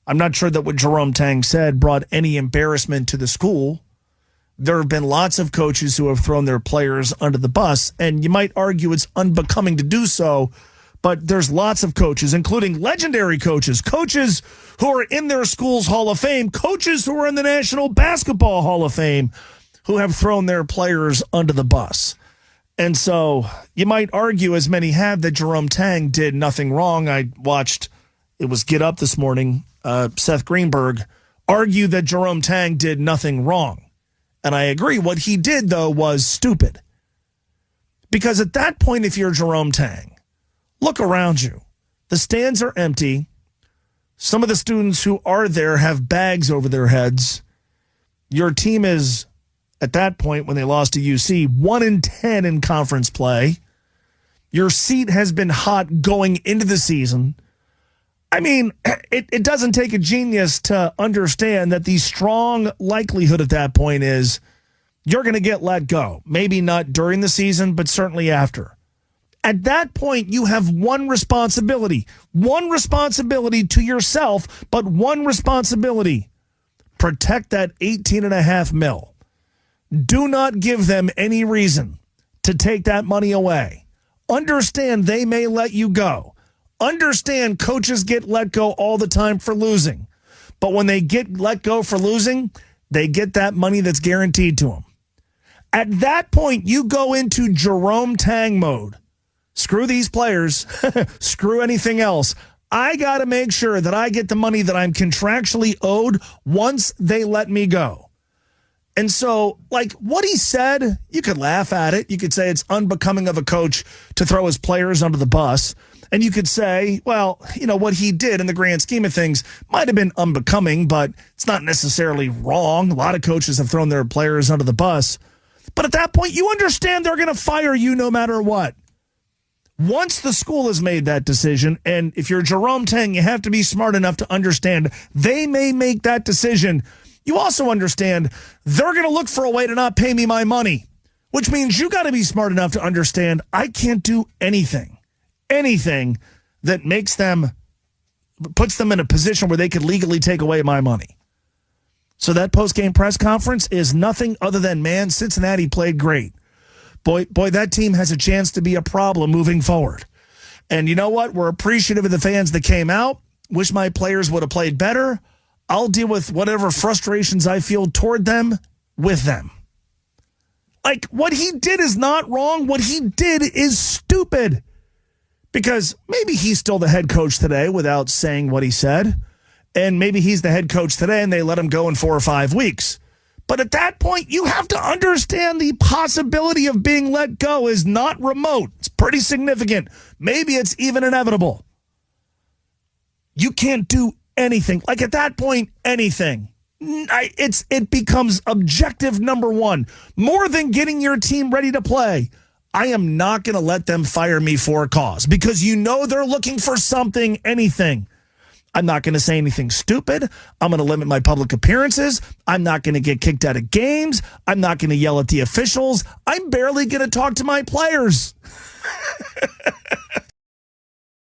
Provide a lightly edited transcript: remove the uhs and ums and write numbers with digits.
I'm not sure that what Jerome Tang said brought any embarrassment to the school. There have been lots of coaches who have thrown their players under the bus, and you might argue it's unbecoming to do so, but there's lots of coaches, including legendary coaches, coaches who are in their school's Hall of Fame, coaches who are in the National Basketball Hall of Fame, who have thrown their players under the bus. And so you might argue, as many have, that Jerome Tang did nothing wrong. I watched, it was Get Up this morning, Seth Greenberg argue that Jerome Tang did nothing wrong. And I agree. What he did, though, was stupid. Because at that point, if you're Jerome Tang, look around you. The stands are empty. Some of the students who are there have bags over their heads. Your team is, at that point, when they lost to UC, 1-10 in conference play. Your seat has been hot going into the season. I mean, it doesn't take a genius to understand that the strong likelihood at that point is you're going to get let go. Maybe not during the season, but certainly after. At that point, you have one responsibility to yourself, but one responsibility. Protect that $18.5 million. Do not give them any reason to take that money away. Understand they may let you go. Understand coaches get let go all the time for losing. But when they get let go for losing, they get that money that's guaranteed to them. At that point, you go into Jerome Tang mode. Screw these players. Screw anything else. I got to make sure that I get the money that I'm contractually owed once they let me go. And so, like what he said, you could laugh at it. You could say it's unbecoming of a coach to throw his players under the bus. And you could say, well, you know, what he did in the grand scheme of things might have been unbecoming, but it's not necessarily wrong. A lot of coaches have thrown their players under the bus. But at that point, you understand they're going to fire you no matter what. Once the school has made that decision, and if you're Jerome Tang, you have to be smart enough to understand they may make that decision. You also understand they're going to look for a way to not pay me my money, which means you got to be smart enough to understand I can't do anything that puts them in a position where they could legally take away my money. So that post-game press conference is nothing other than, man, Cincinnati played great. Boy, that team has a chance to be a problem moving forward. And you know what? We're appreciative of the fans that came out. Wish my players would have played better. I'll deal with whatever frustrations I feel toward them with them. Like, what he did is not wrong. What he did is stupid. Because maybe he's still the head coach today without saying what he said. And maybe he's the head coach today and they let him go in 4 or 5 weeks. But at that point, you have to understand the possibility of being let go is not remote. It's pretty significant. Maybe it's even inevitable. You can't do anything. Like at that point, anything. It becomes objective number one. More than getting your team ready to play. I am not going to let them fire me for a cause because you know they're looking for something, anything. I'm not going to say anything stupid. I'm going to limit my public appearances. I'm not going to get kicked out of games. I'm not going to yell at the officials. I'm barely going to talk to my players.